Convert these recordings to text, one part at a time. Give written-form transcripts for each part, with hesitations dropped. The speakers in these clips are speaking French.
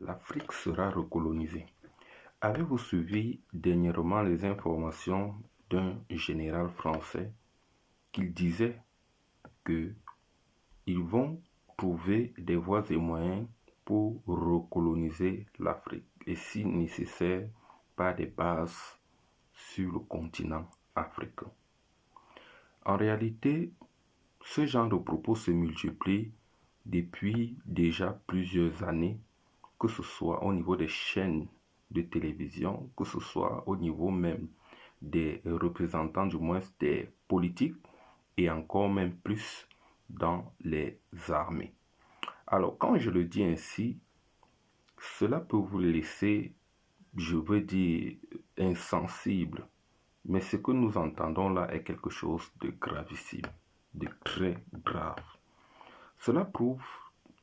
L'Afrique sera recolonisée. Avez-vous suivi dernièrement les informations d'un général français qui disait que ils vont trouver des voies et moyens pour recoloniser l'Afrique et si nécessaire par des bases sur le continent africain. En réalité, ce genre de propos se multiplie depuis déjà plusieurs années, que ce soit au niveau des chaînes de télévision, que ce soit au niveau même des représentants, du moins des politiques, et encore même plus dans les armées. Alors, quand je le dis ainsi, cela peut vous laisser, je veux dire, insensible. Mais ce que nous entendons là est quelque chose de gravissime, de très grave. Cela prouve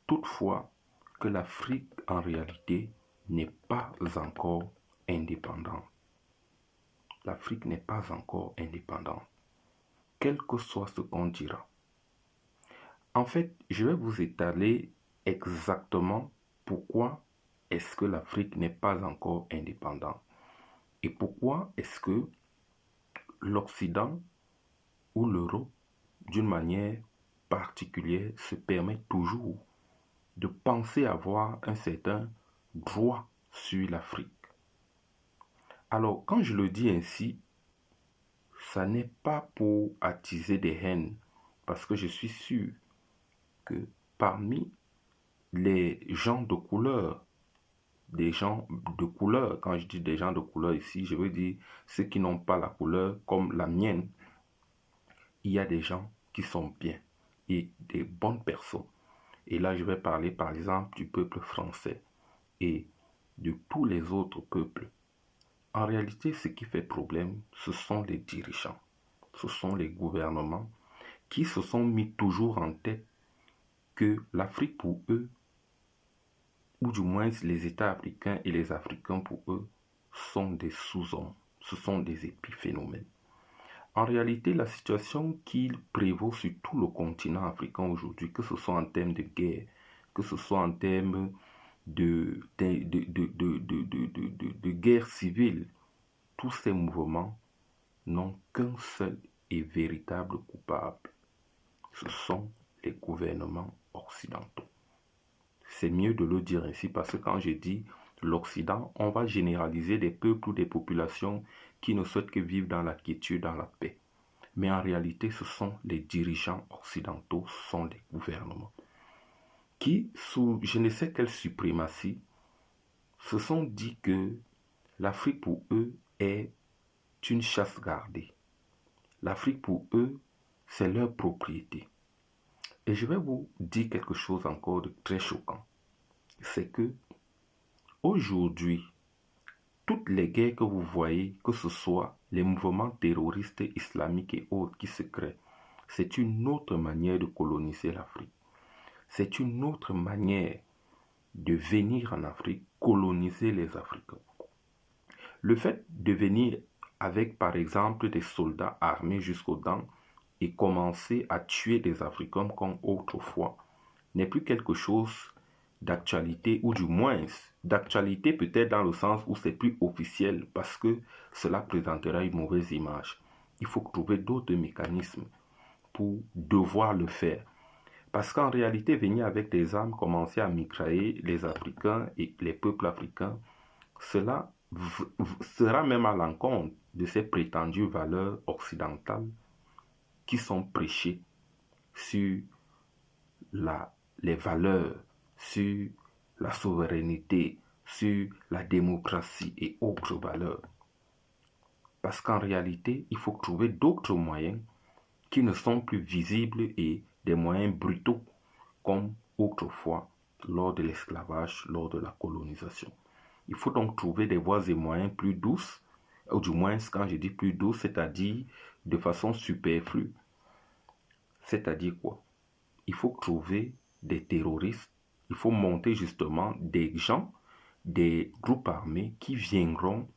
toutefois que l'Afrique en réalité n'est pas encore indépendante. L'Afrique n'est pas encore indépendante, quel que soit ce qu'on dira. En fait, je vais vous étaler exactement pourquoi est-ce que l'Afrique n'est pas encore indépendante et pourquoi est-ce que l'Occident ou l'Europe, d'une manière particulière, se permet toujours de penser avoir un certain droit sur l'Afrique. Alors, quand je le dis ainsi, ça n'est pas pour attiser des haines, parce que je suis sûr que parmi les gens de couleur, des gens de couleur, quand je dis des gens de couleur ici, je veux dire ceux qui n'ont pas la couleur comme la mienne, il y a des gens qui sont bien et des bonnes personnes. Et là, je vais parler par exemple du peuple français et de tous les autres peuples. En réalité, ce qui fait problème, ce sont les dirigeants, ce sont les gouvernements qui se sont mis toujours en tête que l'Afrique pour eux, ou du moins les États africains et les Africains pour eux, sont des sous-hommes, ce sont des épiphénomènes. En réalité, la situation qui prévaut sur tout le continent africain aujourd'hui, que ce soit en termes de guerre, que ce soit en termes de guerre civile, tous ces mouvements n'ont qu'un seul et véritable coupable. Ce sont les gouvernements occidentaux. C'est mieux de le dire ainsi parce que quand je dis l'Occident, on va généraliser des peuples ou des populations qui ne souhaitent que vivre dans la quiétude, dans la paix. Mais en réalité, ce sont les dirigeants occidentaux, ce sont les gouvernements qui, sous je ne sais quelle suprématie, se sont dit que l'Afrique pour eux est une chasse gardée. L'Afrique pour eux, c'est leur propriété. Et je vais vous dire quelque chose encore de très choquant. C'est que aujourd'hui, toutes les guerres que vous voyez, que ce soit les mouvements terroristes islamiques et autres qui se créent, c'est une autre manière de coloniser l'Afrique. C'est une autre manière de venir en Afrique coloniser les Africains. Le fait de venir avec, par exemple, des soldats armés jusqu'aux dents et commencer à tuer des Africains comme autrefois n'est plus quelque chose d'actualité, ou du moins d'actualité peut-être dans le sens où c'est plus officiel parce que cela présentera une mauvaise image. Il faut trouver d'autres mécanismes pour devoir le faire. Parce qu'en réalité, venir avec des armes, commencer à mitrailler les Africains et les peuples africains, cela sera même à l'encontre de ces prétendues valeurs occidentales qui sont prêchées sur les valeurs, sur la souveraineté, sur la démocratie et autres valeurs. Parce qu'en réalité, il faut trouver d'autres moyens qui ne sont plus visibles et des moyens brutaux comme autrefois lors de l'esclavage, lors de la colonisation. Il faut donc trouver des voies et moyens plus douces, ou du moins quand je dis plus douces, c'est-à-dire de façon superflue. C'est-à-dire quoi? Il faut trouver des terroristes, il faut monter justement des gens, des groupes armés qui viendront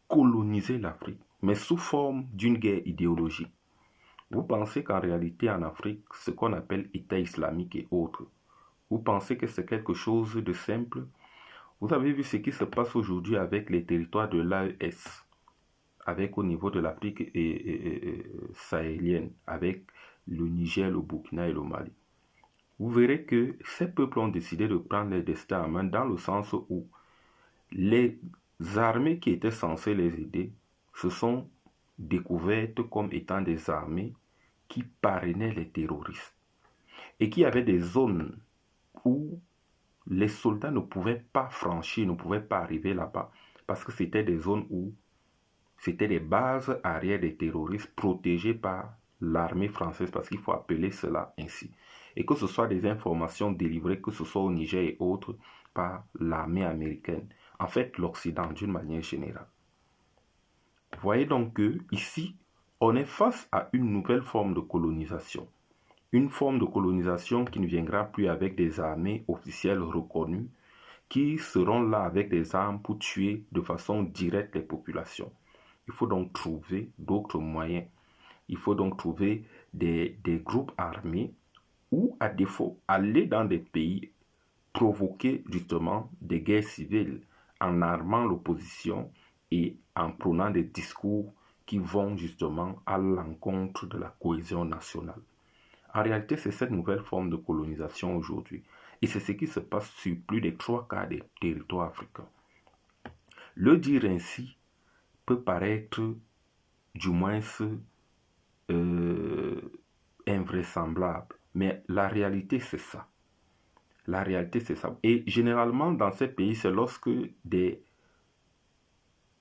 coloniser l'Afrique, mais sous forme d'une guerre idéologique. Vous pensez qu'en réalité en Afrique, ce qu'on appelle État islamique et autres, Vous pensez que c'est quelque chose de simple? Vous avez vu ce qui se passe aujourd'hui avec les territoires de l'AES, avec au niveau de l'Afrique sahélienne, avec le Niger, le Burkina et le Mali. Vous verrez que ces peuples ont décidé de prendre leur destin en main dans le sens où les armées qui étaient censées les aider se sont découvertes comme étant des armées qui parrainaient les terroristes et qui avaient des zones où les soldats ne pouvaient pas franchir, ne pouvaient pas arriver là-bas parce que c'était des zones où c'était des bases arrière des terroristes protégées par l'armée française, parce qu'il faut appeler cela ainsi. Et que ce soit des informations délivrées, que ce soit au Niger et autres, par l'armée américaine. En fait, l'Occident d'une manière générale. Vous voyez donc que ici, on est face à une nouvelle forme de colonisation. Une forme de colonisation qui ne viendra plus avec des armées officielles reconnues, qui seront là avec des armes pour tuer de façon directe les populations. Il faut donc trouver d'autres moyens. Il faut donc trouver des groupes armés ou, à défaut, aller dans des pays, provoquer justement des guerres civiles en armant l'opposition et en prenant des discours qui vont justement à l'encontre de la cohésion nationale. En réalité, c'est cette nouvelle forme de colonisation aujourd'hui. Et c'est ce qui se passe sur plus des 3/4 des territoires africains. Le dire ainsi peut paraître du moins invraisemblable. Mais la réalité, c'est ça. La réalité, c'est ça. Et généralement, dans ces pays, c'est lorsque des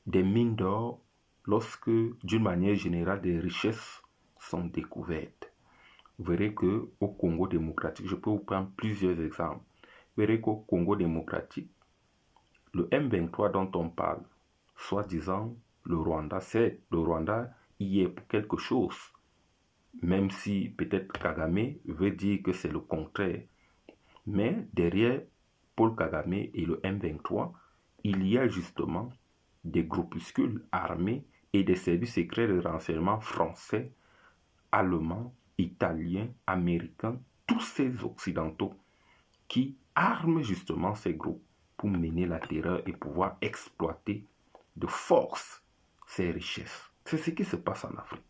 mines d'or, lorsque, d'une manière générale, des richesses sont découvertes. Vous verrez qu'au Congo démocratique, je peux vous prendre plusieurs exemples. Vous verrez qu'au Congo démocratique, le M23 dont on parle, soi-disant le Rwanda, c'est le Rwanda y est pour quelque chose. Même si peut-être Kagame veut dire que c'est le contraire. Mais derrière Paul Kagame et le M23, il y a justement des groupuscules armés et des services secrets de renseignement français, allemands, italiens, américains, tous ces occidentaux qui arment justement ces groupes pour mener la terreur et pouvoir exploiter de force ces richesses. C'est ce qui se passe en Afrique.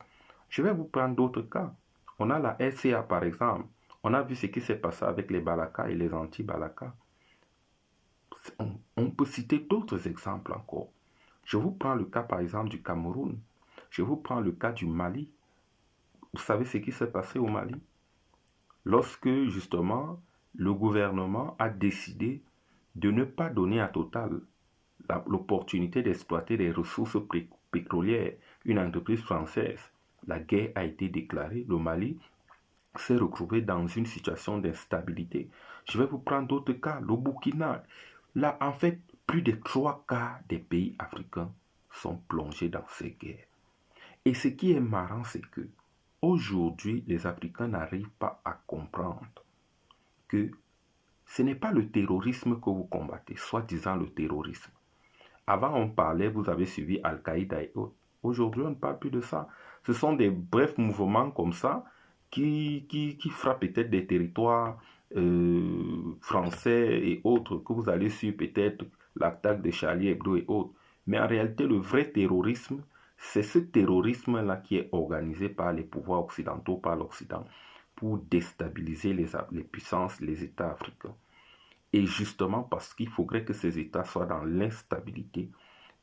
Je vais vous prendre d'autres cas. On a la RCA par exemple. On a vu ce qui s'est passé avec les Balaka et les anti-Balaka. On peut citer d'autres exemples encore. Je vous prends le cas par exemple du Cameroun. Je vous prends le cas du Mali. Vous savez ce qui s'est passé au Mali? Lorsque justement le gouvernement a décidé de ne pas donner à Total l'opportunité d'exploiter des ressources pétrolières, une entreprise française, la guerre a été déclarée, le Mali s'est retrouvé dans une situation d'instabilité. Je vais vous prendre d'autres cas, le Burkina. Là, en fait, plus de 3/4 des pays africains sont plongés dans ces guerres. Et ce qui est marrant, c'est que aujourd'hui, les Africains n'arrivent pas à comprendre que ce n'est pas le terrorisme que vous combattez, soi-disant le terrorisme. Avant, on parlait, vous avez suivi Al-Qaïda et autres. Aujourd'hui, on ne parle plus de ça. Ce sont des brefs mouvements comme ça qui frappent peut-être des territoires français et autres, que vous allez suivre peut-être l'attaque de Charlie Hebdo et autres. Mais en réalité, le vrai terrorisme, c'est ce terrorisme-là qui est organisé par les pouvoirs occidentaux, par l'Occident, pour déstabiliser les puissances, les États africains. Et justement parce qu'il faudrait que ces États soient dans l'instabilité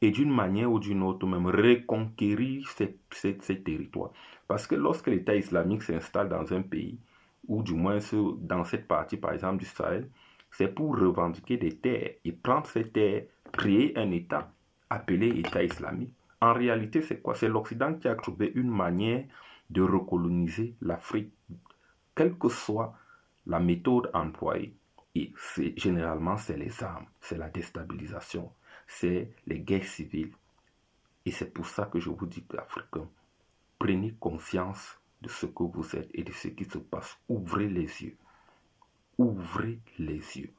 et d'une manière ou d'une autre même reconquérir ces territoires. Parce que lorsque l'État islamique s'installe dans un pays, ou du moins dans cette partie par exemple du Sahel, c'est pour revendiquer des terres et prendre ces terres, créer un État appelé État islamique. En réalité, c'est quoi? C'est l'Occident qui a trouvé une manière de recoloniser l'Afrique, quelle que soit la méthode employée. Et généralement, c'est les armes, c'est la déstabilisation, c'est les guerres civiles. Et c'est pour ça que je vous dis, Africains, prenez conscience de ce que vous êtes et de ce qui se passe. Ouvrez les yeux. Ouvrez les yeux.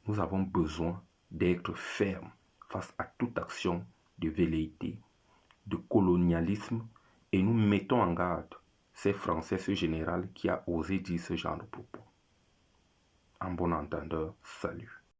Nous avons besoin d'être fermes face à toute action de velléité, de colonialisme, et nous mettons en garde ces Français, ce général qui a osé dire ce genre de propos. En bon entendeur, salut.